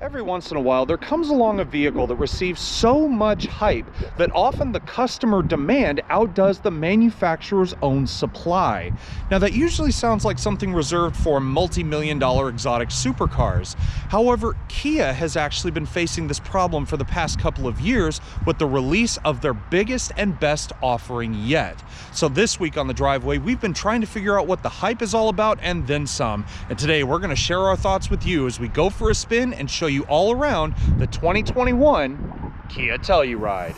Every once in a while, there comes along a vehicle that receives so much hype that often the customer demand outdoes the manufacturer's own supply. Now, that usually sounds like something reserved for multi-million-dollar exotic supercars. However, Kia has actually been facing this problem for the past couple of years with the release of their biggest and best offering yet. So this week on The Driveway, we've been trying to figure out what the hype is all about and then some. And today, we're going to share our thoughts with you as we go for a spin and show you all around the 2021 Kia Telluride.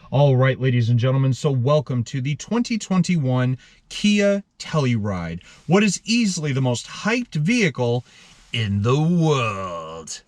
All right, ladies and gentlemen, so welcome to the 2021 Kia Telluride, what is easily the most hyped vehicle in the world.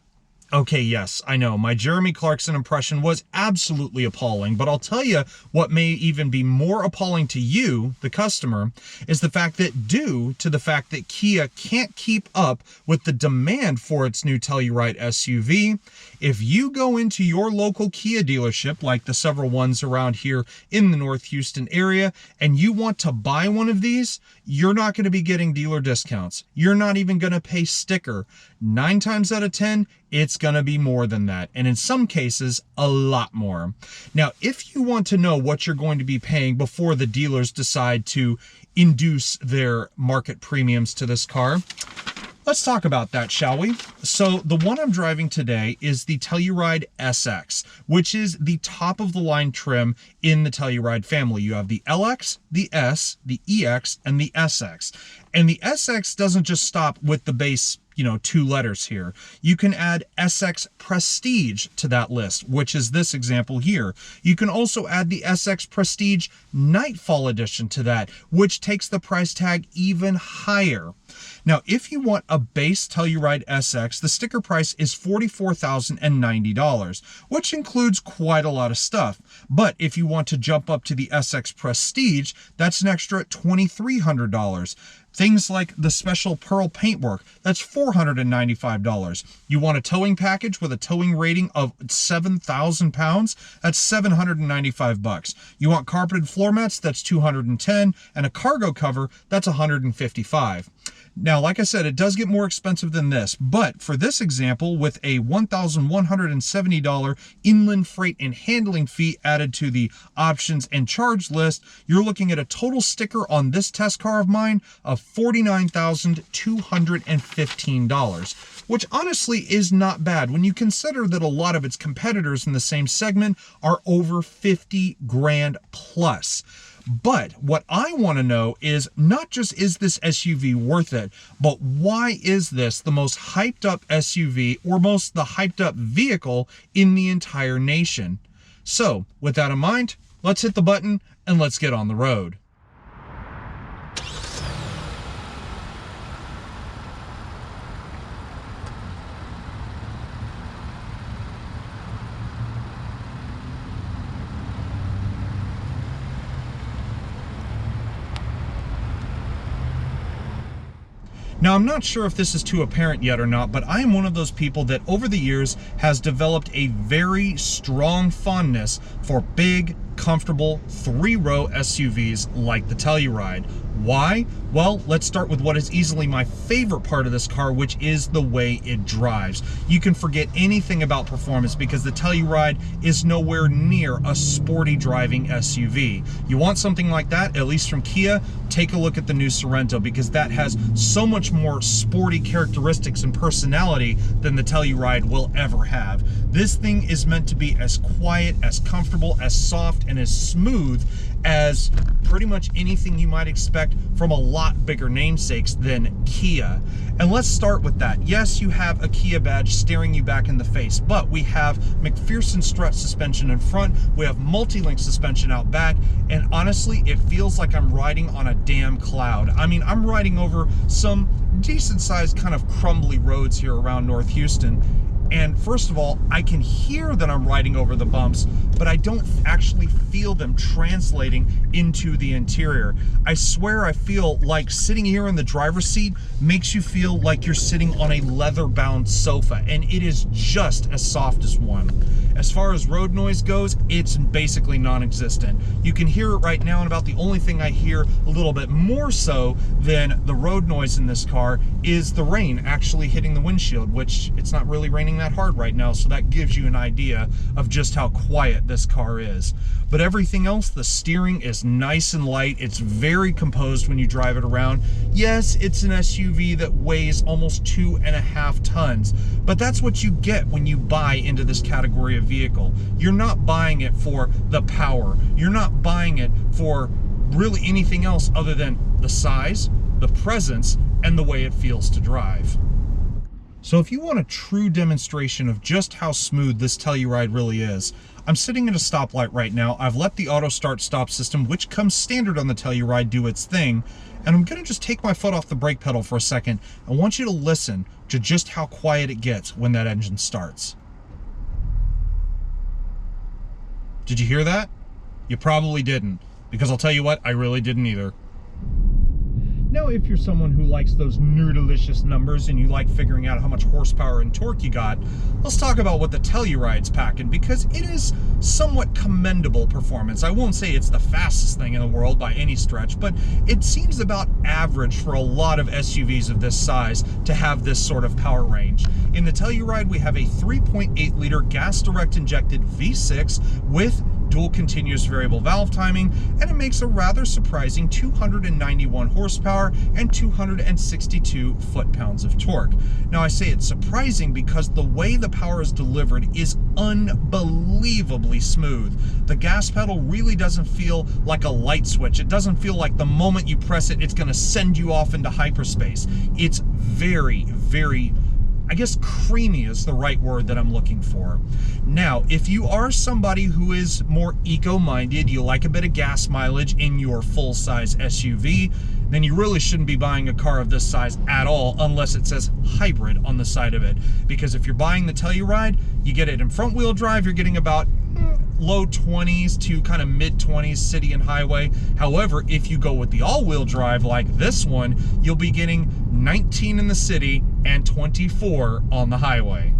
Okay, yes, I know, my Jeremy Clarkson impression was absolutely appalling, but I'll tell you what may even be more appalling to you, the customer, is the fact that due to the fact that Kia can't keep up with the demand for its new Telluride SUV, if you go into your local Kia dealership, like the several ones around here in the North Houston area, and you want to buy one of these, you're not going to be getting dealer discounts. You're not even going to pay sticker. 9 times out of 10, it's going to be more than that, and in some cases, a lot more. Now, if you want to know what you're going to be paying before the dealers decide to induce their market premiums to this car, let's talk about that, shall we? So the one I'm driving today is the Telluride SX, which is the top of the line trim in the Telluride family. You have the LX, the S, the EX, and the SX. And the SX doesn't just stop with the base, 2 letters here. You can add SX Prestige to that list, which is this example here. You can also add the SX Prestige Nightfall Edition to that, which takes the price tag even higher. Now, if you want a base Telluride SX, the sticker price is $44,090, which includes quite a lot of stuff. But if you want to jump up to the SX Prestige, that's an extra $2,300. Things like the special pearl paintwork, that's $495. You want a towing package with a towing rating of 7,000 pounds, that's $795. You want carpeted floor mats, that's $210, and a cargo cover, that's $155. Now, like I said, it does get more expensive than this, but for this example, with a $1,170 inland freight and handling fee added to the options and charge list, you're looking at a total sticker on this test car of mine of $49,215, which honestly is not bad when you consider that a lot of its competitors in the same segment are over 50 grand plus. But what I want to know is not just is this SUV worth it, but why is this the most hyped up SUV or the hyped up vehicle in the entire nation? So with that in mind, let's hit the button and let's get on the road. Now, I'm not sure if this is too apparent yet or not, but I am one of those people that over the years has developed a very strong fondness for big, comfortable, 3-row SUVs like the Telluride. Why? Well, let's start with what is easily my favorite part of this car, which is the way it drives. You can forget anything about performance because the Telluride is nowhere near a sporty driving SUV. You want something like that, at least from Kia, take a look at the new Sorento, because that has so much more sporty characteristics and personality than the Telluride will ever have. This thing is meant to be as quiet, as comfortable, as soft, and as smooth as pretty much anything you might expect from a lot bigger namesakes than Kia. And let's start with that. Yes, you have a Kia badge staring you back in the face, but we have McPherson strut suspension in front, we have multi-link suspension out back, and honestly, it feels like I'm riding on a damn cloud. I mean, I'm riding over some decent-sized kind of crumbly roads here around North Houston, and first of all, I can hear that I'm riding over the bumps, but I don't actually feel them translating into the interior. I swear I feel like sitting here in the driver's seat makes you feel like you're sitting on a leather-bound sofa, and it is just as soft as one. As far as road noise goes, it's basically non-existent. You can hear it right now, and about the only thing I hear a little bit more so than the road noise in this car is the rain actually hitting the windshield, which it's not really raining that hard right now, so that gives you an idea of just how quiet this car is. But everything else, the steering is nice and light. It's very composed when you drive it around. Yes, it's an SUV that weighs almost 2.5 tons, but that's what you get when you buy into this category of vehicle. You're not buying it for the power. You're not buying it for really anything else other than the size, the presence, and the way it feels to drive. So if you want a true demonstration of just how smooth this Telluride really is, I'm sitting at a stoplight right now. I've let the auto start stop system, which comes standard on the Telluride, do its thing, and I'm gonna just take my foot off the brake pedal for a second. I want you to listen to just how quiet it gets when that engine starts. Did you hear that? You probably didn't, because I'll tell you what, I really didn't either. Now, if you're someone who likes those nerdalicious numbers and you like figuring out how much horsepower and torque you got, let's talk about what the Telluride's packing, because it is somewhat commendable performance. I won't say it's the fastest thing in the world by any stretch, but it seems about average for a lot of SUVs of this size to have this sort of power range. In the Telluride, we have a 3.8-liter gas direct injected V6 with dual continuous variable valve timing, and it makes a rather surprising 291 horsepower and 262 foot-pounds of torque. Now, I say it's surprising because the way the power is delivered is unbelievably smooth. The gas pedal really doesn't feel like a light switch. It doesn't feel like the moment you press it, it's going to send you off into hyperspace. It's very, very, I guess creamy is the right word that I'm looking for. Now, if you are somebody who is more eco-minded, you like a bit of gas mileage in your full-size SUV, then you really shouldn't be buying a car of this size at all unless it says hybrid on the side of it. Because if you're buying the Telluride, you get it in front-wheel drive, you're getting about low 20s to kind of mid 20s city and highway. However, if you go with the all-wheel drive like this one, you'll be getting 19 in the city and 24 on the highway.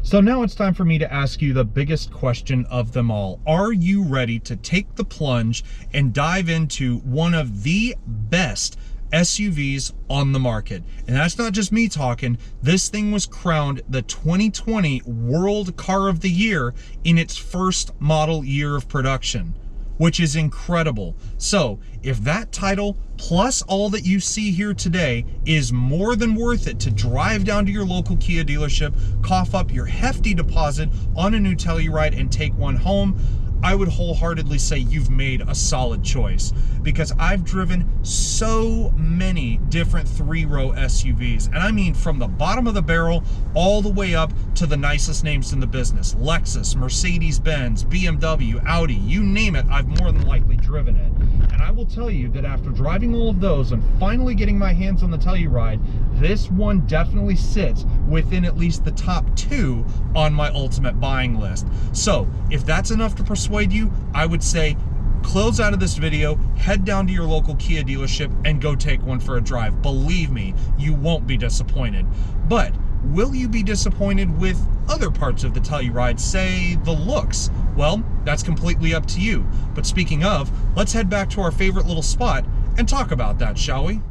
So now it's time for me to ask you the biggest question of them all. Are you ready to take the plunge and dive into one of the best SUVs on the market? And that's not just me talking. This thing was crowned the 2020 World Car of the Year in its first model year of production, which is incredible. So if that title plus all that you see here today is more than worth it to drive down to your local Kia dealership, cough up your hefty deposit on a new Telluride and take one home, I would wholeheartedly say you've made a solid choice, because I've driven so many different three-row SUVs, and I mean from the bottom of the barrel all the way up to the nicest names in the business. Lexus, Mercedes-Benz, BMW, Audi, you name it, I've more than likely driven it. And I will tell you that after driving all of those and finally getting my hands on the Telluride, this one definitely sits within at least the top 2 on my ultimate buying list. So if that's enough to persuade you, I would say close out of this video, head down to your local Kia dealership and go take one for a drive. Believe me, you won't be disappointed. But will you be disappointed with other parts of the Telluride, say the looks? Well, that's completely up to you. But speaking of, let's head back to our favorite little spot and talk about that, shall we?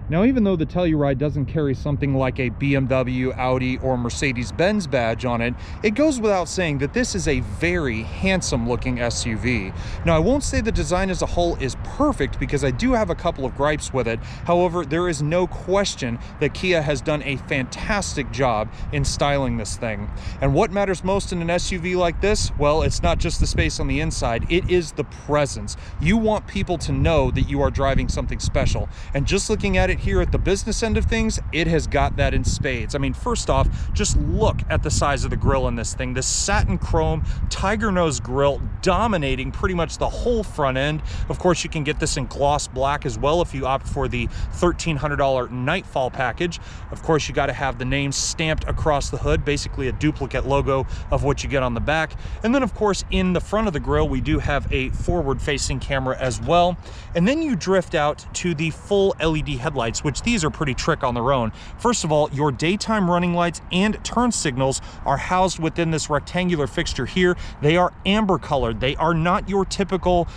Now, even though the Telluride doesn't carry something like a BMW, Audi, or Mercedes-Benz badge on it, it goes without saying that this is a very handsome looking SUV. Now, I won't say the design as a whole is perfect because I do have a couple of gripes with it. However, there is no question that Kia has done a fantastic job in styling this thing. And what matters most in an SUV like this? Well, it's not just the space on the inside, it is the presence. You want people to know that you are driving something special. And just looking at it here at the business end of things, it has got that in spades. I mean, first off, just look at the size of the grille in this thing. This satin chrome tiger nose grille dominating pretty much the whole front end. Of course, you can get this in gloss black as well if you opt for the $1,300 Nightfall package. Of course, you got to have the name stamped across the hood, basically a duplicate logo of what you get on the back. And then, of course, in the front of the grille, we do have a forward-facing camera as well. And then you drift out to the full LED headlights, which these are pretty trick on their own. First of all, your daytime running lights and turn signals are housed within this rectangular fixture here. They are amber colored. They are not your typical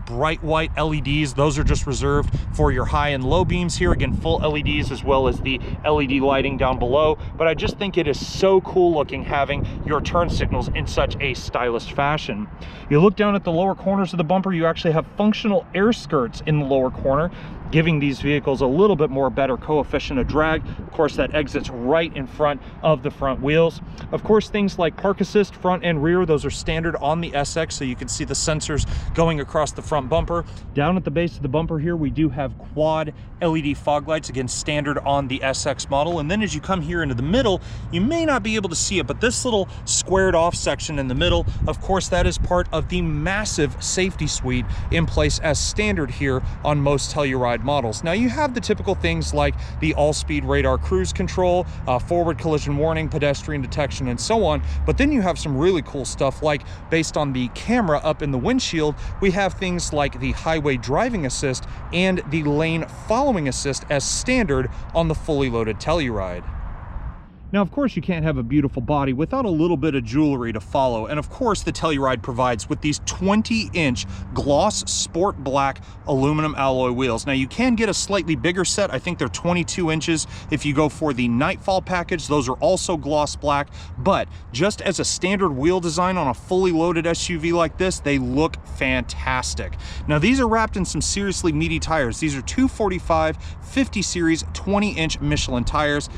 bright white LEDs. Those are just reserved for your high and low beams here. Again, full LEDs as well as the LED lighting down below. But I just think it is so cool looking having your turn signals in such a stylish fashion. You look down at the lower corners of the bumper, you actually have functional air skirts in the lower corner, giving these vehicles a little bit more better coefficient of drag. Of course, that exits right in front of the front wheels. Of course, things like park assist front and rear, those are standard on the SX, so you can see the sensors going across the front bumper. Down at the base of the bumper here, we do have quad LED fog lights, again standard on the SX model. And then as you come here into the middle, you may not be able to see it, but this little squared off section in the middle, of course, that is part of the massive safety suite in place as standard here on most Telluride models. Now, you have the typical things like the all-speed radar cruise control, forward collision warning, pedestrian detection, and so on. But then you have some really cool stuff like, based on the camera up in the windshield, we have things like the highway driving assist and the lane following assist as standard on the fully loaded Telluride. Now, of course, you can't have a beautiful body without a little bit of jewelry to follow. And of course, the Telluride provides with these 20-inch gloss sport black aluminum alloy wheels. Now, you can get a slightly bigger set. I think they're 22 inches if you go for the Nightfall package. Those are also gloss black. But just as a standard wheel design on a fully loaded SUV like this, they look fantastic. Now, these are wrapped in some seriously meaty tires. These are 245 50 series 20-inch Michelin tires.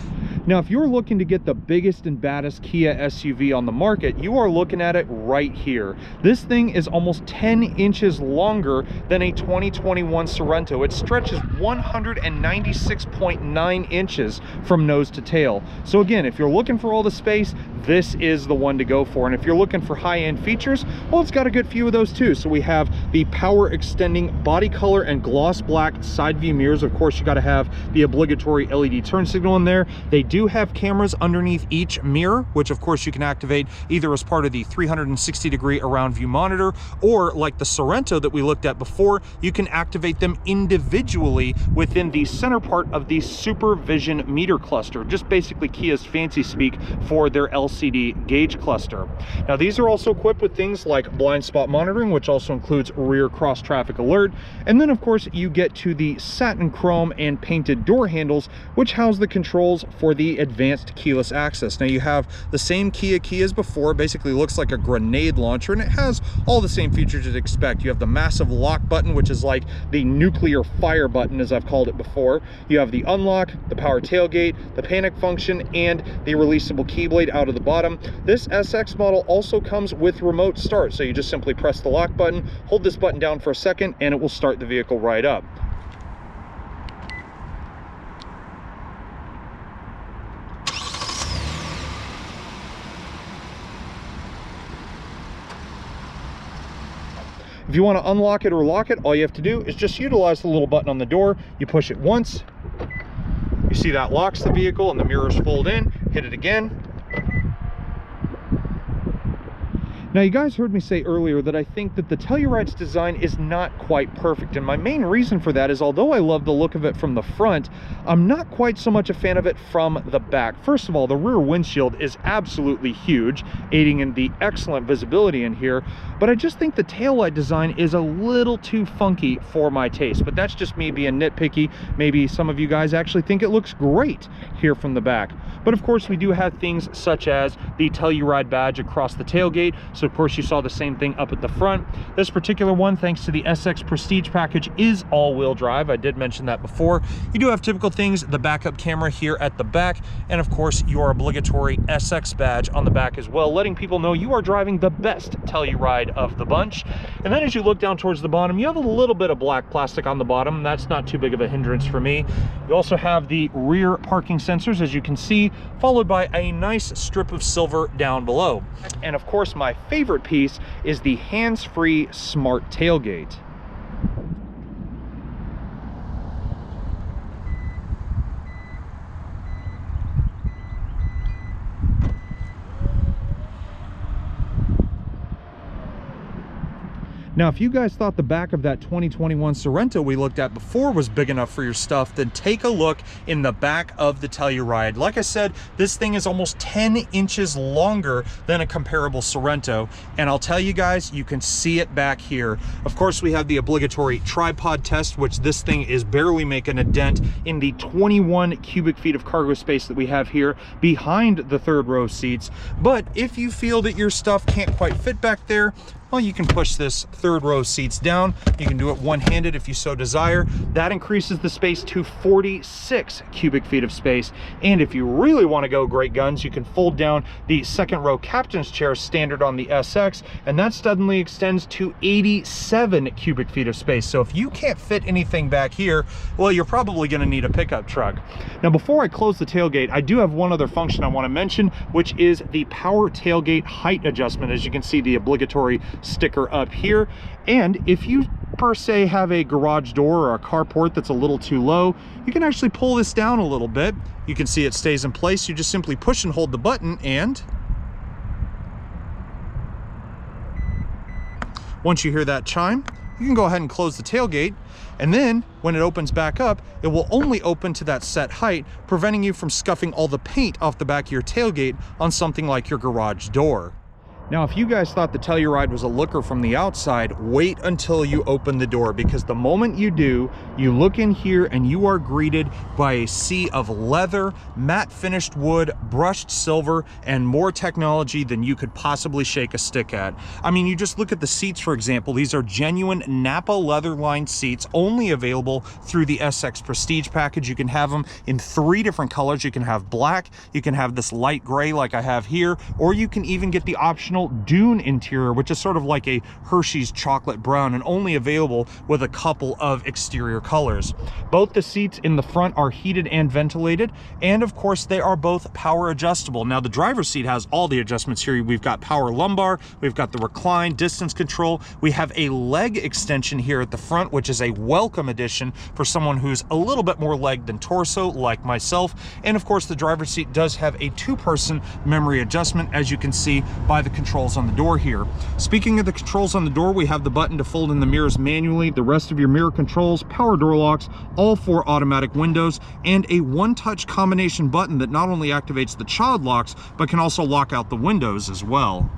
Now, if you're looking to get the biggest and baddest Kia SUV on the market, you are looking at it right here. This thing is almost 10 inches longer than a 2021 Sorento. It stretches 196.9 inches from nose to tail. So again, if you're looking for all the space, this is the one to go for. And if you're looking for high-end features, well, it's got a good few of those too. So we have the power extending body color and gloss black side view mirrors. Of course, you got to have the obligatory LED turn signal in there. They do have cameras underneath each mirror, which of course you can activate either as part of the 360-degree around view monitor, or like the Sorento that we looked at before, you can activate them individually within the center part of the Supervision meter cluster, just basically Kia's fancy speak for their LCD gauge cluster. Now, these are also equipped with things like blind spot monitoring, which also includes rear cross traffic alert. And then of course you get to the satin chrome and painted door handles, which house the controls for the advanced keyless access. Now, you have the same key as before. Basically looks like a grenade launcher, and it has all the same features you'd expect. You have the massive lock button, which is like the nuclear fire button, as I've called it before. You have the unlock, the power tailgate, the panic function, and the releasable key blade out of the bottom. This SX model also comes with remote start, so you just simply press the lock button, hold this button down for a second, and it will start the vehicle right up. If you want to unlock it or lock it, all you have to do is just utilize the little button on the door. You push it once, you see that locks the vehicle and the mirrors fold in. Hit it again. Now, you guys heard me say earlier that I think that the Telluride's design is not quite perfect, and my main reason for that is although I love the look of it from the front, I'm not quite so much a fan of it from the back. First of all, the rear windshield is absolutely huge, aiding in the excellent visibility in here, but I just think the taillight design is a little too funky for my taste. But that's just me being nitpicky. Maybe some of you guys actually think it looks great here from the back. But of course, we do have things such as the Telluride badge across the tailgate. So of course you saw the same thing up at the front. This particular one, thanks to the SX Prestige package, is all-wheel drive. I did mention that before. You do have typical things, the backup camera here at the back, and of course your obligatory SX badge on the back as well, letting people know you are driving the best Telluride of the bunch. And then as you look down towards the bottom, you have a little bit of black plastic on the bottom. That's not too big of a hindrance for me. You also have the rear parking sensors, as you can see, followed by a nice strip of silver down below. And of course, my favorite piece is the hands-free smart tailgate. Now, if you guys thought the back of that 2021 Sorento we looked at before was big enough for your stuff, then take a look in the back of the Telluride. Like I said, this thing is almost 10 inches longer than a comparable Sorento. And I'll tell you guys, you can see it back here. Of course, we have the obligatory tripod test, which this thing is barely making a dent in the 21 cubic feet of cargo space that we have here behind the third row seats. But if you feel that your stuff can't quite fit back there, well, you can push this third row seats down. You can do it one-handed if you so desire. That increases the space to 46 cubic feet of space. And if you really want to go great guns, you can fold down the second row captain's chair standard on the SX, and that suddenly extends to 87 cubic feet of space. So if you can't fit anything back here, well, you're probably going to need a pickup truck. Now, before I close the tailgate, I do have one other function I want to mention, which is the power tailgate height adjustment. As you can see, the obligatory sticker up here. And if you per se have a garage door or a carport that's a little too low, you can actually pull this down a little bit. You can see it stays in place. You just simply push and hold the button, and once you hear that chime, you can go ahead and close the tailgate. And then when it opens back up, it will only open to that set height, preventing you from scuffing all the paint off the back of your tailgate on something like your garage door. Now, if you guys thought the Telluride was a looker from the outside, wait until you open the door, because the moment you do, you look in here and you are greeted by a sea of leather, matte finished wood, brushed silver, and more technology than you could possibly shake a stick at. I mean, you just look at the seats, for example. These are genuine Napa leather-lined seats, only available through the SX Prestige package. You can have them in 3 different colors. You can have black, you can have this light gray like I have here, or you can even get the optional dune interior, which is sort of like a Hershey's chocolate brown and only available with a couple of exterior colors. Both the seats in the front are heated and ventilated, and of course they are both power adjustable. Now, the driver's seat has all the adjustments here. We've got power lumbar, we've got the recline, distance control, we have a leg extension here at the front, which is a welcome addition for someone who's a little bit more leg than torso, like myself. And of course, the driver's seat does have a 2-person memory adjustment, as you can see by the controls on the door here. Speaking of the controls on the door, we have the button to fold in the mirrors manually, the rest of your mirror controls, power door locks, all 4 automatic windows, and a one-touch combination button that not only activates the child locks, but can also lock out the windows as well.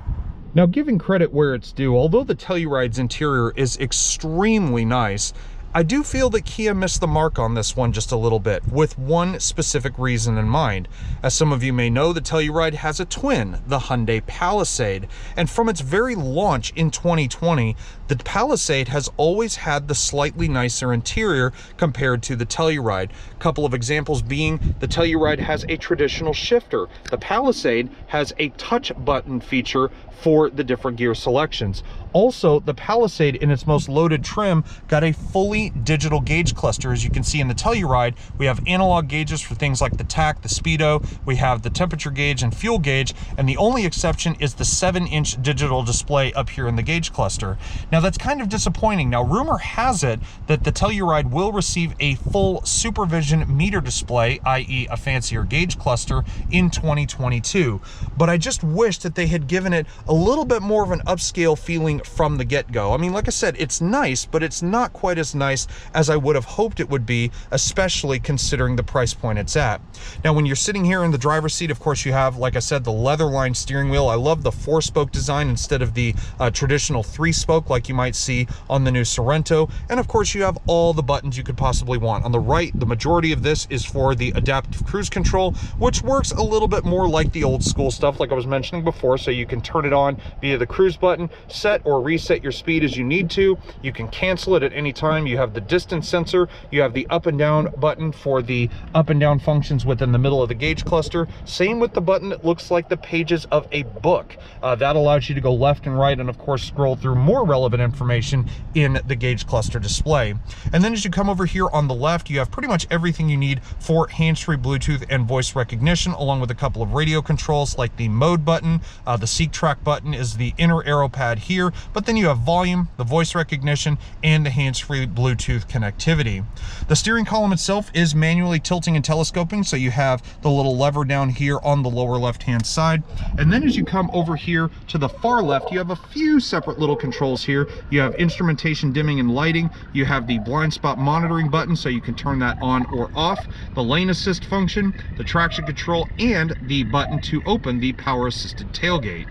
Now, giving credit where it's due, although the Telluride's interior is extremely nice, I do feel that Kia missed the mark on this one just a little bit, with one specific reason in mind. As some of you may know, the Telluride has a twin, the Hyundai Palisade, and from its very launch in 2020, the Palisade has always had the slightly nicer interior compared to the Telluride. A couple of examples being, the Telluride has a traditional shifter. The Palisade has a touch button feature for the different gear selections. Also, the Palisade in its most loaded trim got a fully digital gauge cluster. As you can see in the Telluride, we have analog gauges for things like the tach, the speedo, we have the temperature gauge and fuel gauge, and the only exception is the 7-inch digital display up here in the gauge cluster. Now that's kind of disappointing. Now rumor has it that the Telluride will receive a full supervision meter display, i.e. a fancier gauge cluster, in 2022. But I just wish that they had given it a little bit more of an upscale feeling from the get-go. I mean, like I said, it's nice, but it's not quite as nice as I would have hoped it would be, especially considering the price point it's at. Now, when you're sitting here in the driver's seat, of course, you have, like I said, the leather-lined steering wheel. I love the 4-spoke design instead of the traditional 3-spoke like you might see on the new Sorento. And of course, you have all the buttons you could possibly want. On the right, the majority of this is for the adaptive cruise control, which works a little bit more like the old school stuff like I was mentioning before. So you can turn it on via the cruise button, set or reset your speed as you need to. You can cancel it at any time. You have the distance sensor. You have the up and down button for the up and down functions within the middle of the gauge cluster. Same with the button that looks like the pages of a book. That allows you to go left and right and of course scroll through more relevant information in the gauge cluster display. And then as you come over here on the left, you have pretty much everything you need for hands-free Bluetooth and voice recognition, along with a couple of radio controls like the mode button. The seek track button is the inner arrow pad here, but then you have volume, the voice recognition, and the hands-free Bluetooth connectivity. The steering column itself is manually tilting and telescoping, so you have the little lever down here on the lower left-hand side. And then as you come over here to the far left, you have a few separate little controls here. You have instrumentation dimming and lighting. You have the blind spot monitoring button, so you can turn that on or off, the lane assist function, the traction control, and the button to open the power assisted tailgate.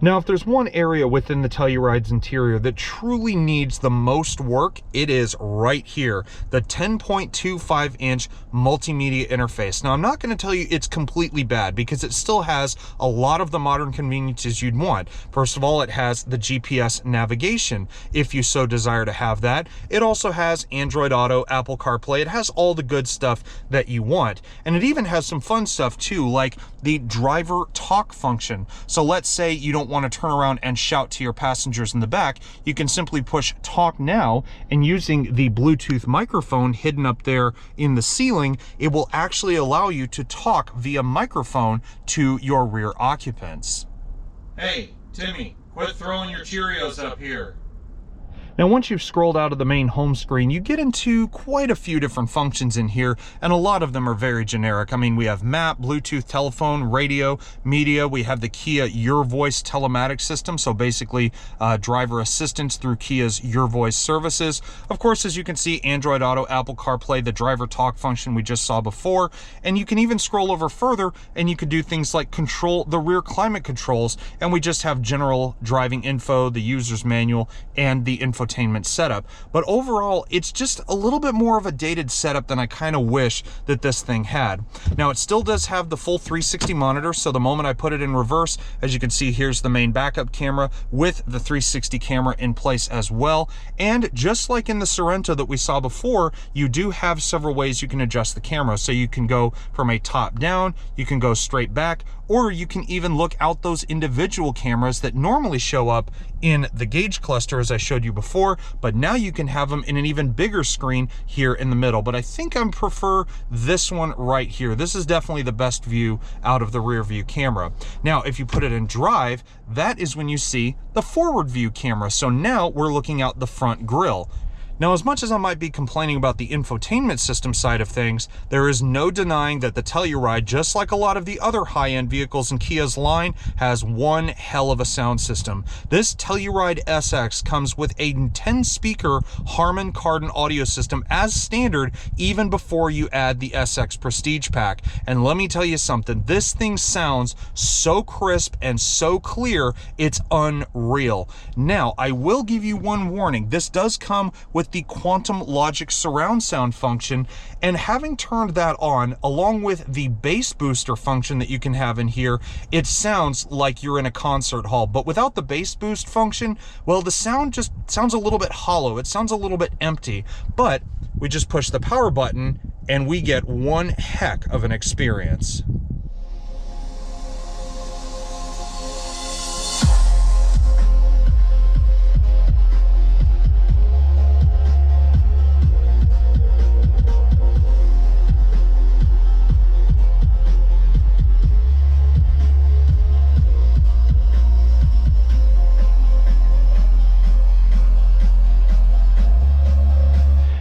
Now, if there's one area within the Telluride's interior that truly needs the most work, it is right here, the 10.25-inch multimedia interface. Now, I'm not going to tell you it's completely bad because it still has a lot of the modern conveniences you'd want. First of all, it has the GPS navigation, if you so desire to have that. It also has Android Auto, Apple CarPlay. It has all the good stuff that you want. And it even has some fun stuff too, like the driver talk function. So let's say you don't want to turn around and shout to your passengers in the back, you can simply push talk now, and using the Bluetooth microphone hidden up there in the ceiling, it will actually allow you to talk via microphone to your rear occupants. Hey, Timmy, quit throwing your Cheerios up here. Now, once you've scrolled out of the main home screen, you get into quite a few different functions in here, and a lot of them are very generic. I mean, we have map, Bluetooth, telephone, radio, media. We have the Kia Your Voice telematics system, so basically driver assistance through Kia's Your Voice services. Of course, as you can see, Android Auto, Apple CarPlay, the driver talk function we just saw before, and you can even scroll over further, and you could do things like control the rear climate controls, and we just have general driving info, the user's manual, and the infotainment setup. But overall, it's just a little bit more of a dated setup than I kind of wish that this thing had. Now, it still does have the full 360 monitor, so the moment I put it in reverse, as you can see, here's the main backup camera with the 360 camera in place as well. And just like in the Sorento that we saw before, you do have several ways you can adjust the camera. So you can go from a top down, you can go straight back, or you can even look out those individual cameras that normally show up in the gauge cluster as I showed you before, but now you can have them in an even bigger screen here in the middle. But I think I prefer this one right here. This is definitely the best view out of the rear view camera. Now, if you put it in drive, that is when you see the forward view camera. So now we're looking out the front grille. Now, as much as I might be complaining about the infotainment system side of things, there is no denying that the Telluride, just like a lot of the other high-end vehicles in Kia's line, has one hell of a sound system. This Telluride SX comes with a 10-speaker Harman Kardon audio system as standard, even before you add the SX Prestige Pack. And let me tell you something, this thing sounds so crisp and so clear, it's unreal. Now, I will give you one warning. This does come with the Quantum Logic surround sound function, and having turned that on along with the bass booster function that you can have in here, it sounds like you're in a concert hall. But without the bass boost function, well, the sound just sounds a little bit hollow. It sounds a little bit empty. But we just push the power button and we get one heck of an experience.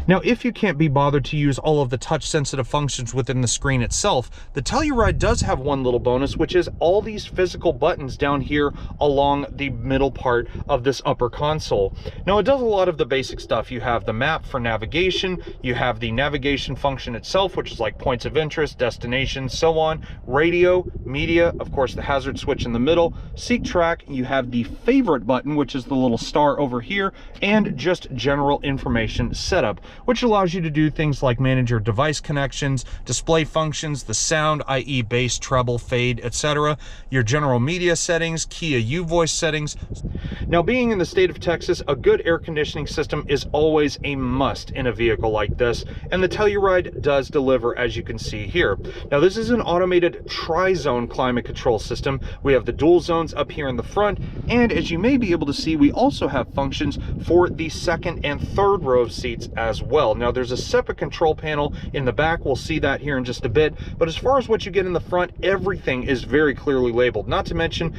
Now, if you can't be bothered to use all of the touch-sensitive functions within the screen itself, the Telluride does have one little bonus, which is all these physical buttons down here along the middle part of this upper console. Now, it does a lot of the basic stuff. You have the map for navigation, you have the navigation function itself, which is like points of interest, destinations, so on, radio, media, of course, the hazard switch in the middle, seek track, you have the favorite button, which is the little star over here, and just general information setup, which allows you to do things like manage your device connections, display functions, the sound, i.e. bass, treble, fade, etc., your general media settings, Kia U voice settings. Now, being in the state of Texas, a good air conditioning system is always a must in a vehicle like this, and the Telluride does deliver, as you can see here. Now, this is an automated tri-zone climate control system. We have the dual zones up here in the front, and as you may be able to see, we also have functions for the second and third row of seats as well. Now, there's a separate control panel in the back. We'll see that here in just a bit, but as far as what you get in the front, everything is very clearly labeled, not to mention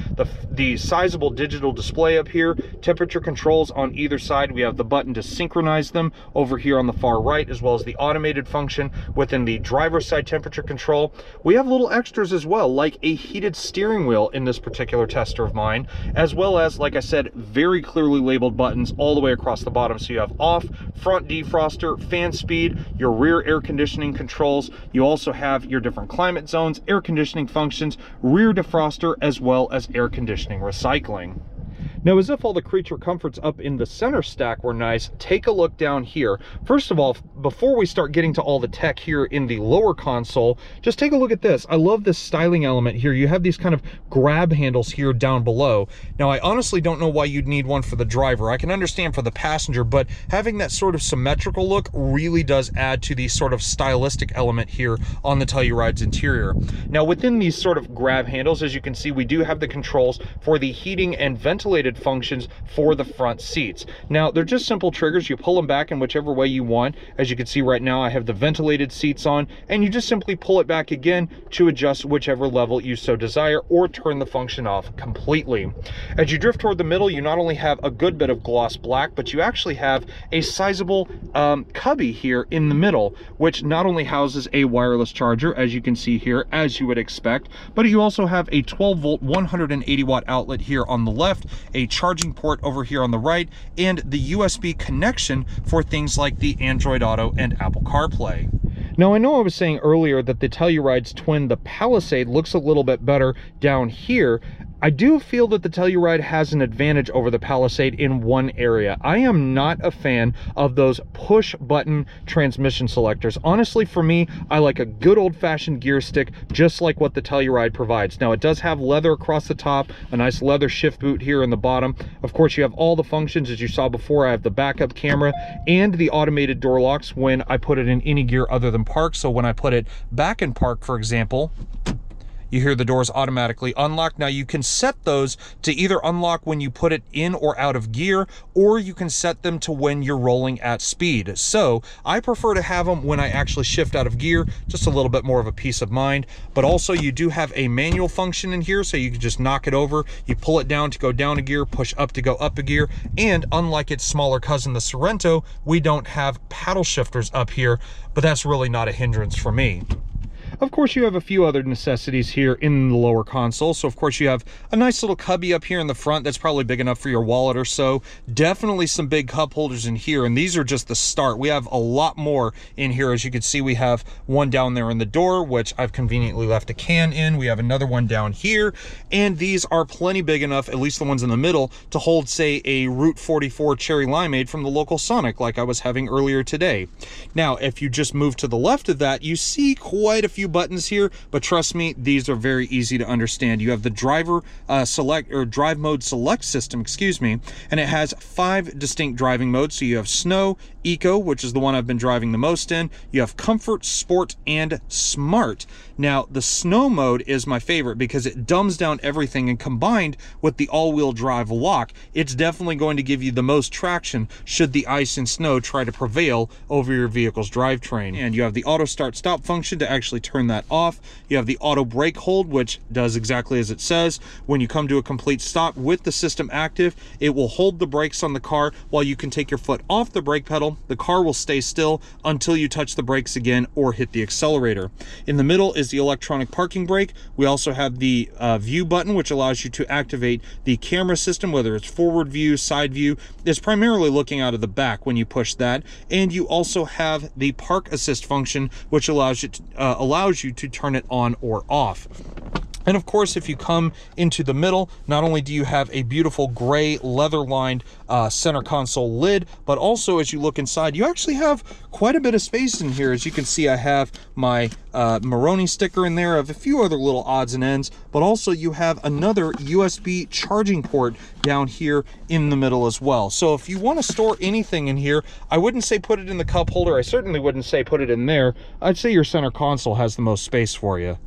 the sizable digital display up here, temperature controls on either side. We have the button to synchronize them over here on the far right, as well as the automated function within the driver's side temperature control. We have little extras as well, like a heated steering wheel in this particular tester of mine, as well as, like I said, very clearly labeled buttons all the way across the bottom. So you have off, front defroster, fan speed, your rear air conditioning controls. You also have your different climate zones, air conditioning functions, rear defroster, as well as air conditioning recycling. Now, as if all the creature comforts up in the center stack were nice, take a look down here. First of all, before we start getting to all the tech here in the lower console, just take a look at this. I love this styling element here. You have these kind of grab handles here down below. Now, I honestly don't know why you'd need one for the driver. I can understand for the passenger, but having that sort of symmetrical look really does add to the sort of stylistic element here on the Telluride's interior. Now, within these sort of grab handles, as you can see, we do have the controls for the heating and ventilated functions for the front seats. Now, they're just simple triggers. You pull them back in whichever way you want. As you can see right now, I have the ventilated seats on, and you just simply pull it back again to adjust whichever level you so desire, or turn the function off completely. As you drift toward the middle, you not only have a good bit of gloss black, but you actually have a sizable cubby here in the middle, which not only houses a wireless charger, as you can see here, as you would expect, but you also have a 12-volt 180-watt outlet here on the left, a charging port over here on the right, and the USB connection for things like the Android Auto and Apple CarPlay. Now, I know I was saying earlier that the Telluride's twin, the Palisade, looks a little bit better down here. I do feel that the Telluride has an advantage over the Palisade in one area. I am not a fan of those push button transmission selectors. Honestly, for me, I like a good old-fashioned gear stick, just like what the Telluride provides. Now, it does have leather across the top, a nice leather shift boot here in the bottom. Of course, you have all the functions, as you saw before. I have the backup camera and the automated door locks when I put it in any gear other than park. So when I put it back in park, for example, you hear the doors automatically unlock. Now, you can set those to either unlock when you put it in or out of gear, or you can set them to when you're rolling at speed. So I prefer to have them when I actually shift out of gear, just a little bit more of a peace of mind. But also, you do have a manual function in here, so you can just knock it over. You pull it down to go down a gear, push up to go up a gear. And unlike its smaller cousin, the Sorento, we don't have paddle shifters up here, but that's really not a hindrance for me. Of course, you have a few other necessities here in the lower console. So, of course, you have a nice little cubby up here in the front that's probably big enough for your wallet or so. Definitely some big cup holders in here, and these are just the start. We have a lot more in here. As you can see, we have one down there in the door, which I've conveniently left a can in. We have another one down here, and these are plenty big enough, at least the ones in the middle, to hold, say, a Route 44 cherry limeade from the local Sonic like I was having earlier today. Now, if you just move to the left of that, you see quite a few buttons here, but trust me, these are very easy to understand. You have the driver select, or drive mode select system, excuse me, and it has 5 distinct driving modes. So you have snow, eco, which is the one I've been driving the most in. You have comfort, sport, and smart. Now, the snow mode is my favorite because it dumbs down everything, and combined with the all-wheel drive lock, it's definitely going to give you the most traction should the ice and snow try to prevail over your vehicle's drivetrain. And you have the auto start stop function to actually turn that off. You have the auto brake hold, which does exactly as it says. When you come to a complete stop with the system active, it will hold the brakes on the car while you can take your foot off the brake pedal the car will stay still until you touch the brakes again or hit the accelerator. In the middle is the electronic parking brake. We also have the view button, which allows you to activate the camera system, whether it's forward view, side view. It's primarily looking out of the back when you push that. And you also have the park assist function, which allows you to turn it on or off. And of course, if you come into the middle, not only do you have a beautiful gray leather-lined center console lid, but also as you look inside, you actually have quite a bit of space in here. As you can see, I have my Moroni sticker in there, of a few other little odds and ends, but also you have another USB charging port down here in the middle as well. So if you want to store anything in here, I wouldn't say put it in the cup holder. I certainly wouldn't say put it in there. I'd say your center console has the most space for you.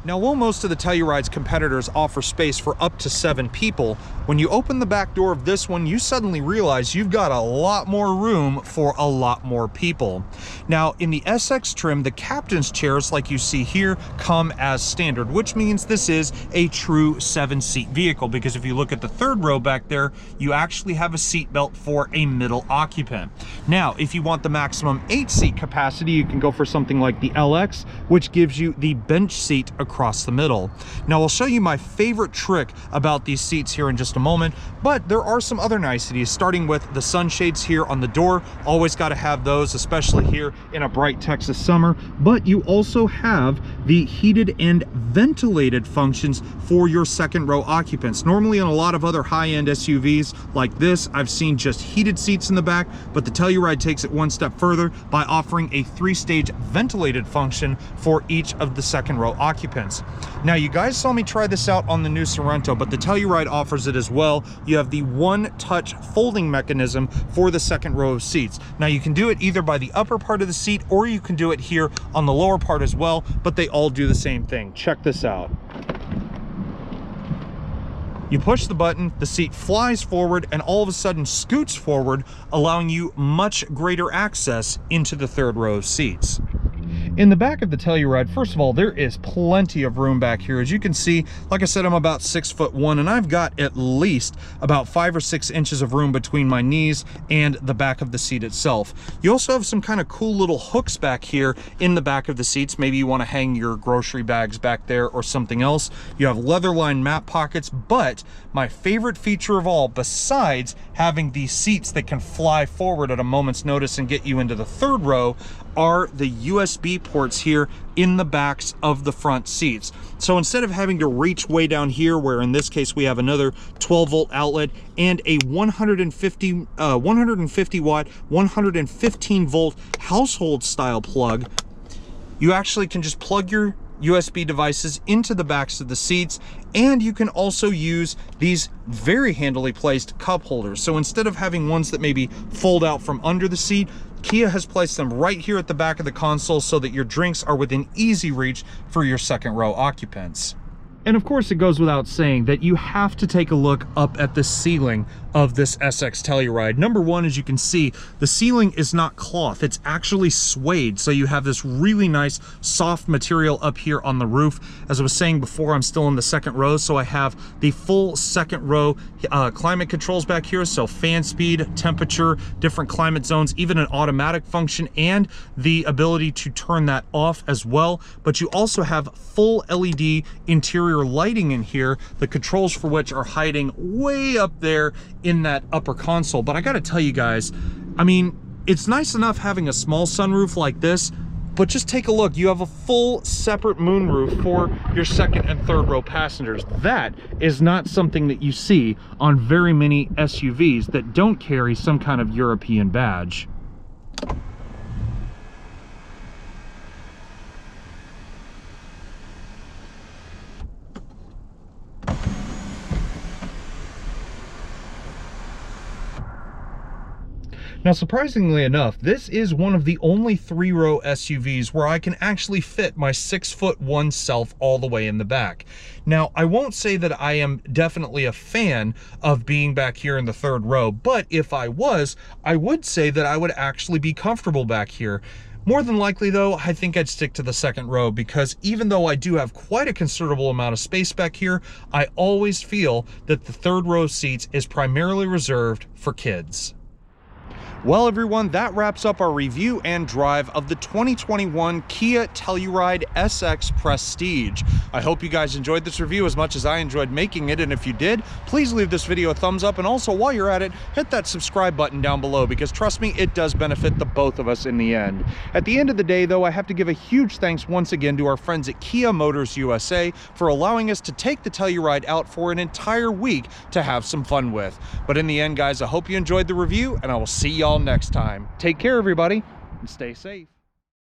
Now, while most of the Telluride's competitors offer space for up to 7 people, when you open the back door of this one, you suddenly realize you've got a lot more room for a lot more people. Now, in the SX trim, the captain's chairs, like you see here, come as standard, which means this is a true 7-seat vehicle, because if you look at the third row back there, you actually have a seat belt for a middle occupant. Now, if you want the maximum 8-seat capacity, you can go for something like the LX, which gives you the bench seat across the middle. Now, I'll show you my favorite trick about these seats here in just a moment, but there are some other niceties, starting with the sunshades here on the door. Always got to have those, especially here in a bright Texas summer. But you also have the heated and ventilated functions for your second row occupants. Normally in a lot of other high-end SUVs like this, I've seen just heated seats in the back, but the Telluride takes it one step further by offering a 3-stage ventilated function for each of the second row occupants. Now, you guys saw me try this out on the new Sorento, but the Telluride offers it as well. You have the one-touch folding mechanism for the second row of seats. Now, you can do it either by the upper part of the seat, or you can do it here on the lower part as well, but they all do the same thing. Check this out. You push the button, the seat flies forward and all of a sudden scoots forward, allowing you much greater access into the third row of seats. In the back of the Telluride, first of all, there is plenty of room back here. As you can see, like I said, I'm about 6'1", and I've got at least about 5 or 6 inches of room between my knees and the back of the seat itself. You also have some kind of cool little hooks back here in the back of the seats. Maybe you want to hang your grocery bags back there or something else. You have leather-lined map pockets, but my favorite feature of all, besides having these seats that can fly forward at a moment's notice and get you into the third row, are the USB ports here in the backs of the front seats. So instead of having to reach way down here, where in this case we have another 12-volt outlet and a 150 watt, 115-volt household style plug, you actually can just plug your USB devices into the backs of the seats, and you can also use these very handily placed cup holders. So instead of having ones that maybe fold out from under the seat, Kia has placed them right here at the back of the console so that your drinks are within easy reach for your second row occupants. And of course, it goes without saying that you have to take a look up at the ceiling of this SX Telluride. Number one, as you can see, the ceiling is not cloth, it's actually suede. So you have this really nice soft material up here on the roof. As I was saying before, I'm still in the second row, so I have the full second row climate controls back here. So fan speed, temperature, different climate zones, even an automatic function, and the ability to turn that off as well. But you also have full LED interior lighting in here, the controls for which are hiding way up there in that upper console. But I gotta tell you guys, I mean, it's nice enough having a small sunroof like this, but just take a look. You have a full separate moonroof for your second and third row passengers. That is not something that you see on very many SUVs that don't carry some kind of European badge. Now, surprisingly enough, this is one of the only 3-row SUVs where I can actually fit my 6'1" self all the way in the back. Now, I won't say that I am definitely a fan of being back here in the third row, but if I was, I would say that I would actually be comfortable back here. More than likely though, I think I'd stick to the second row, because even though I do have quite a considerable amount of space back here, I always feel that the third row seats is primarily reserved for kids. Well, everyone, that wraps up our review and drive of the 2021 Kia Telluride SX Prestige. I hope you guys enjoyed this review as much as I enjoyed making it, and if you did, please leave this video a thumbs up, and also while you're at it, hit that subscribe button down below, because trust me, it does benefit the both of us in the end. At the end of the day, though, I have to give a huge thanks once again to our friends at Kia Motors USA for allowing us to take the Telluride out for an entire week to have some fun with. But in the end, guys, I hope you enjoyed the review, and I will see y'all next time. Take care, everybody, and stay safe.